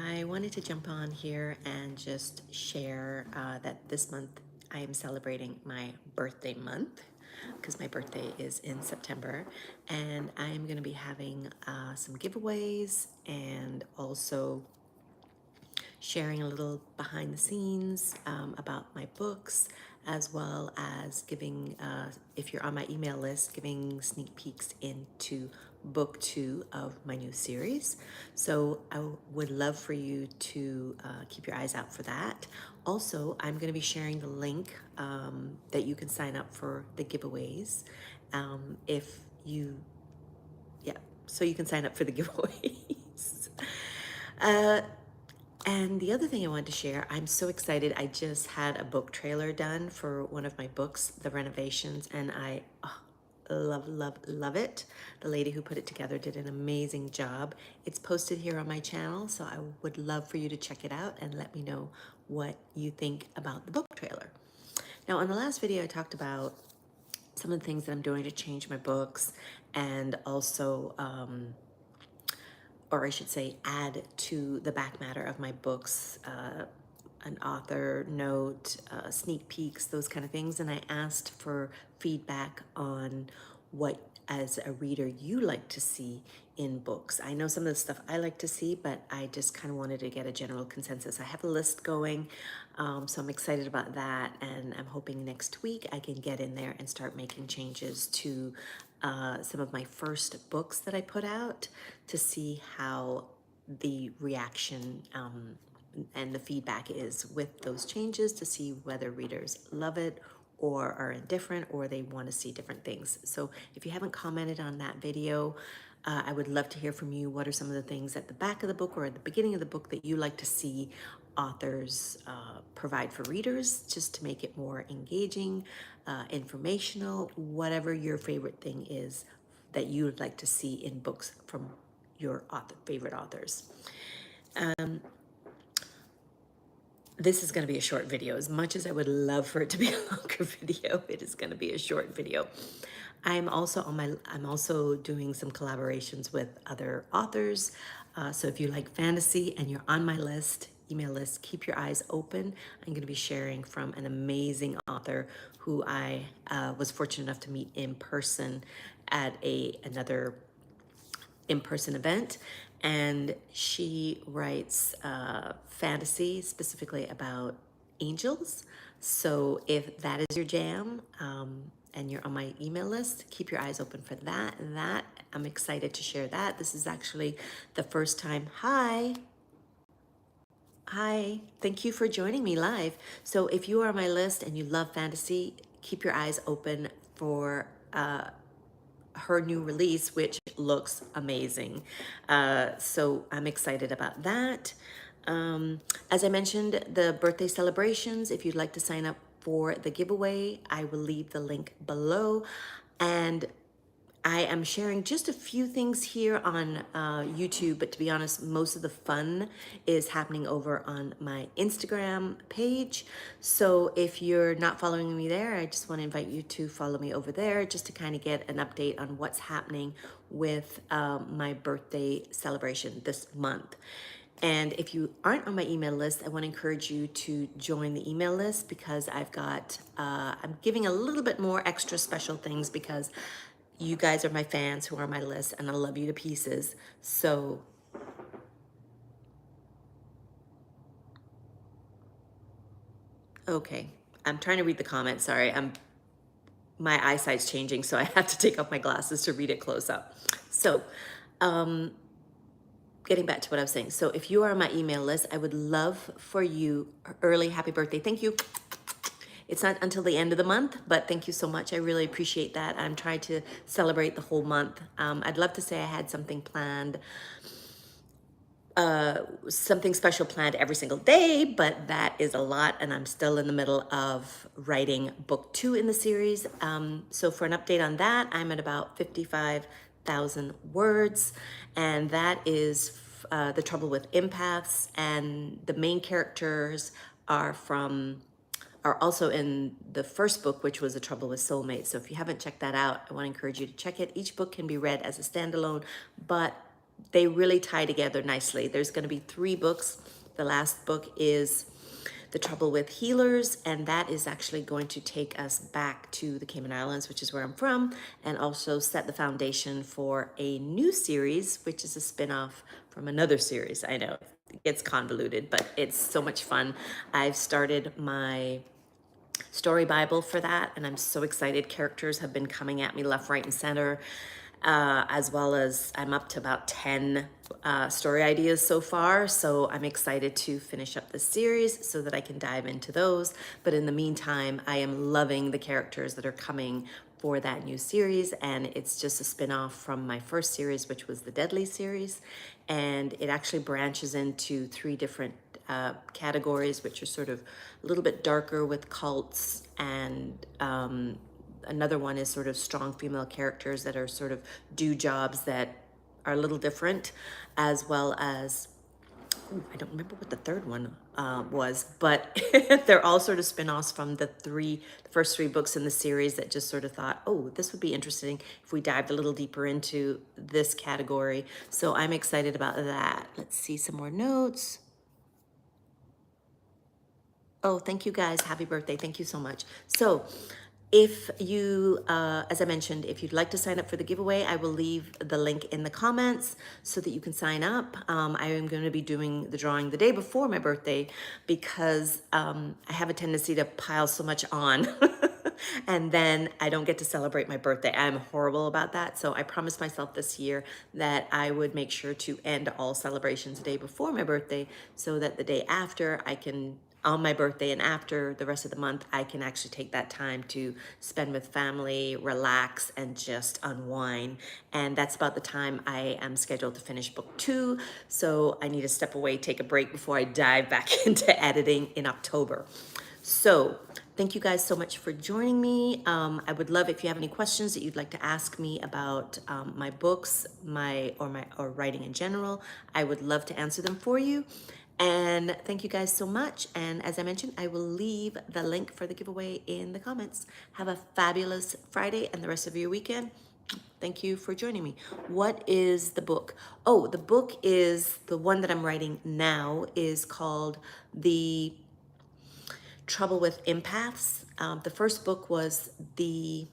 I wanted to jump on here and just share that this month I am celebrating my birthday month because my birthday is in September, and I am going to be having some giveaways and also sharing a little behind the scenes about my books, as well as giving, if you're on my email list, giving sneak peeks into book 2 of my new series. So I would love for you to keep your eyes out for that. Also, I'm going to be sharing the link that you can sign up for the giveaways. If you, yeah, so you can sign up for the giveaways. Uh, and the other thing I wanted to share, I'm so excited. I just had a book trailer done for one of my books, The Renovations, and I love it. The lady who put it together did an amazing job. It's posted here on my channel, so I would love for you to check it out and let me know what you think about the book trailer. Now, on the last video, I talked about some of the things that I'm doing to change my books, and also or I should say, add to the back matter of my books, an author note, sneak peeks, those kind of things. And I asked for feedback on what, as a reader, you like to see in books. I know some of the stuff I like to see, but I just kind of wanted to get a general consensus. I have a list going, so I'm excited about that, and I'm hoping next week I can get in there and start making changes to some of my first books that I put out to see how the reaction and the feedback is with those changes, to see whether readers love it or are indifferent, or they want to see different things. So if you haven't commented on that video, I would love to hear from you. What are some of the things at the back of the book or at the beginning of the book that you like to see authors provide for readers, just to make it more engaging, informational, whatever your favorite thing is that you would like to see in books from your favorite authors. This is going to be a short video. As much as I would love for it to be a longer video, it is going to be a short video. I'm also doing some collaborations with other authors. So if you like fantasy and you're on my list, email list, keep your eyes open. I'm going to be sharing from an amazing author who I was fortunate enough to meet in person at another in-person event, and she writes fantasy, specifically about angels. So if that is your jam, and you're on my email list, keep your eyes open for that. I'm excited to share that. This is actually the first time. Hi, thank you for joining me live. So if you are on my list and you love fantasy, keep your eyes open for her new release, which looks amazing. So I'm excited about that. As I mentioned, the birthday celebrations, if you'd like to sign up for the giveaway, I will leave the link below. And I am sharing just a few things here on YouTube, but to be honest, most of the fun is happening over on my Instagram page. So if you're not following me there, I just want to invite you to follow me over there, just to kind of get an update on what's happening with my birthday celebration this month. And if you aren't on my email list, I want to encourage you to join the email list, because I'm giving a little bit more extra special things, because you guys are my fans who are on my list, and I love you to pieces. So okay, I'm trying to read the comments. Sorry, my eyesight's changing, so I have to take off my glasses to read it close up. So getting back to what I was saying. So if you are on my email list, I would love for you, early happy birthday. Thank you. It's not until the end of the month, but thank you so much. I really appreciate that. I'm trying to celebrate the whole month. I'd love to say I had something planned, something special planned every single day, but that is a lot, and I'm still in the middle of writing book 2 in the series. So for an update on that, I'm at about 55,000 words, and that is the trouble with empaths, and the main characters are also in the first book, which was The Trouble with Soulmates. So if you haven't checked that out, I want to encourage you to check it. Each book can be read as a standalone, but they really tie together nicely. There's going to be 3 books. The last book is The Trouble with Healers, and that is actually going to take us back to the Cayman Islands, which is where I'm from, and also set the foundation for a new series, which is a spin-off from another series. I know it gets convoluted, but it's so much fun. I've started my story Bible for that, and I'm so excited. Characters have been coming at me left, right, and center, as well as I'm up to about 10 story ideas so far. So I'm excited to finish up the series so that I can dive into those. But in the meantime, I am loving the characters that are coming for that new series, and it's just a spin-off from my first series, which was the Deadly series, and it actually branches into 3 different categories, which are sort of a little bit darker with cults, and another one is sort of strong female characters that are sort of do jobs that are a little different, as well as I don't remember what the third one was, but they're all sort of spin-offs from the first 3 books in the series that just sort of thought, oh, this would be interesting if we dived a little deeper into this category. So I'm excited about that. Let's see some more notes. Oh, thank you guys. Happy birthday. Thank you so much. So if you, as I mentioned, if you'd like to sign up for the giveaway, I will leave the link in the comments so that you can sign up. I am going to be doing the drawing the day before my birthday because I have a tendency to pile so much on and then I don't get to celebrate my birthday. I'm horrible about that. So I promised myself this year that I would make sure to end all celebrations the day before my birthday so that the day after I can, on my birthday and after the rest of the month, I can actually take that time to spend with family, relax, and just unwind. And that's about the time I am scheduled to finish book 2. So I need to step away, take a break before I dive back into editing in October. So thank you guys so much for joining me. I would love if you have any questions that you'd like to ask me about my books, or writing in general. I would love to answer them for you. And thank you guys so much. And as I mentioned, I will leave the link for the giveaway in the comments. Have a fabulous Friday and the rest of your weekend. Thank you for joining me. What is the book? Oh, the book is the one that I'm writing now is called The Trouble with Empaths. The first book was The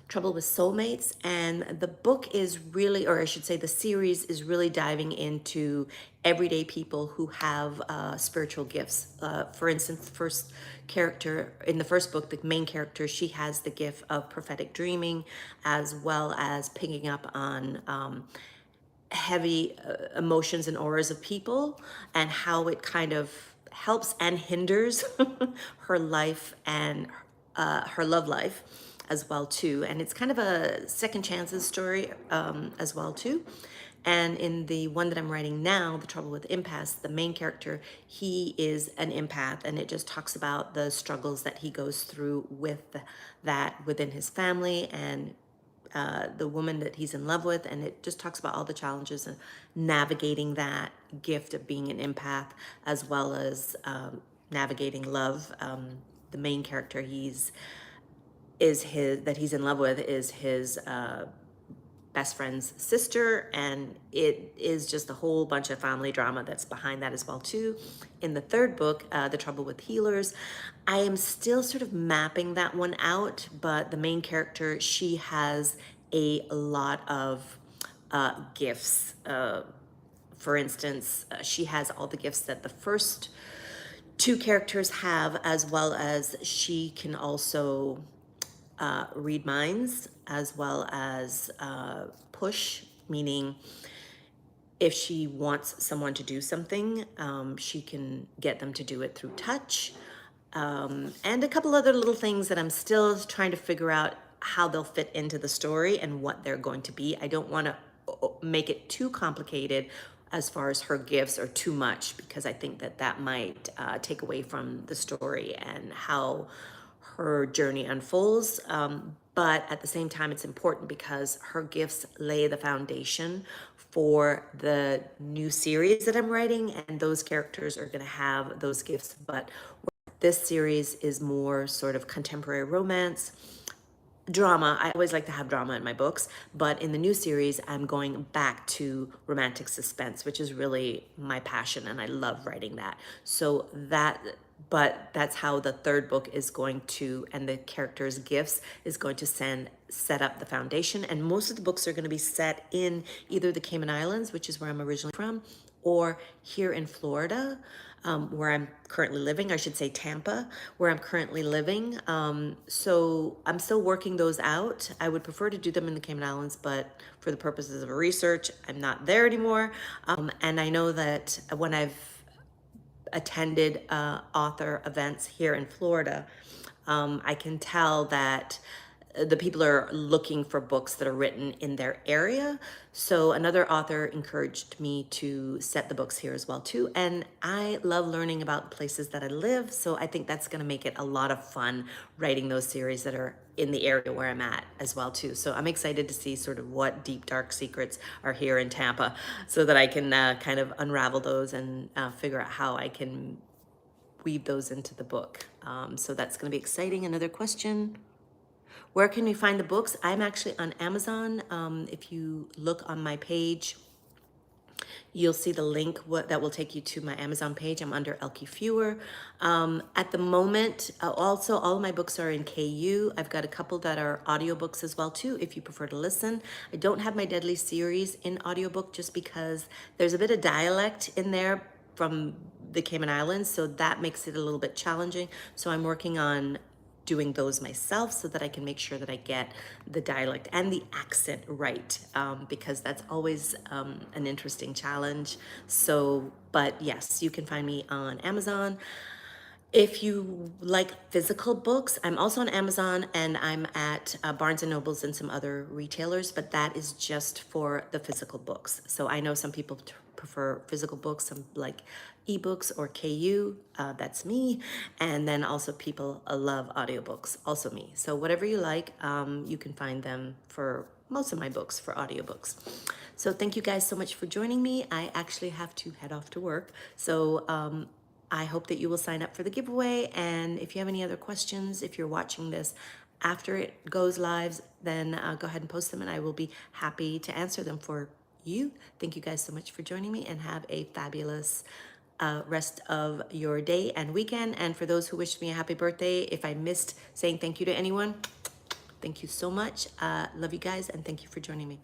Trouble with Soulmates, and the book is really, or I should say the series is really diving into everyday people who have spiritual gifts. For instance, in the first book, the main character, she has the gift of prophetic dreaming, as well as picking up on heavy emotions and auras of people, and how it kind of helps and hinders her life and her love life as well too. And it's kind of a second chances story as well too. And in the one that I'm writing now, The Trouble with Empaths, the main character, he is an empath, and it just talks about the struggles that he goes through with that within his family and the woman that he's in love with, and it just talks about all the challenges of navigating that gift of being an empath, as well as navigating love. The main character he's in love with is his best friend's sister, and it is just a whole bunch of family drama that's behind that as well too. In the third book, The Trouble with Healers, I am still sort of mapping that one out, but the main character, she has a lot of gifts. For instance, she has all the gifts that the first 2 characters have, as well as she can also read minds, as well as push, meaning if she wants someone to do something, she can get them to do it through touch. And a couple other little things that I'm still trying to figure out how they'll fit into the story and what they're going to be. I don't want to make it too complicated as far as her gifts or too much, because I think that might take away from the story and how her journey unfolds. But at the same time, it's important because her gifts lay the foundation for the new series that I'm writing, and those characters are going to have those gifts. But this series is more sort of contemporary romance, drama. I always like to have drama in my books, but in the new series, I'm going back to romantic suspense, which is really my passion, and I love writing that. So but that's how the third book is going to, and the characters' gifts is going to set up the foundation. And most of the books are going to be set in either the Cayman Islands, which is where I'm originally from, or here in Florida, where I'm currently living. I should say Tampa, where I'm currently living. So I'm still working those out. I would prefer to do them in the Cayman Islands, but for the purposes of research, I'm not there anymore. And I know that when I've attended author events here in Florida, I can tell that the people are looking for books that are written in their area. So another author encouraged me to set the books here as well too. And I love learning about places that I live. So I think that's going to make it a lot of fun writing those series that are in the area where I'm at as well too. So I'm excited to see sort of what deep dark secrets are here in Tampa, so that I can kind of unravel those and figure out how I can weave those into the book. So that's going to be exciting. Another question. Where can we find the books? I'm actually on Amazon. If you look on my page, you'll see the link that will take you to my Amazon page. I'm under Elke Feuer. At the moment, also all of my books are in KU. I've got a couple that are audiobooks as well too, if you prefer to listen. I don't have my Deadly series in audiobook just because there's a bit of dialect in there from the Cayman Islands, so that makes it a little bit challenging. So I'm working on doing those myself so that I can make sure that I get the dialect and the accent right, because that's always an interesting challenge. So, but yes, you can find me on Amazon. If you like physical books, I'm also on Amazon, and I'm at Barnes and Nobles and some other retailers, but that is just for the physical books. So I know some people prefer physical books, some like ebooks or KU, that's me. And then also people love audiobooks, also me. So whatever you like, you can find them for most of my books for audiobooks. So thank you guys so much for joining me. I actually have to head off to work. So I hope that you will sign up for the giveaway. And if you have any other questions, if you're watching this after it goes live, then go ahead and post them, and I will be happy to answer them for you. Thank you guys so much for joining me, and have a fabulous rest of your day and weekend. And for those who wished me a happy birthday, if I missed saying thank you to anyone, thank you so much. Love you guys, and thank you for joining me.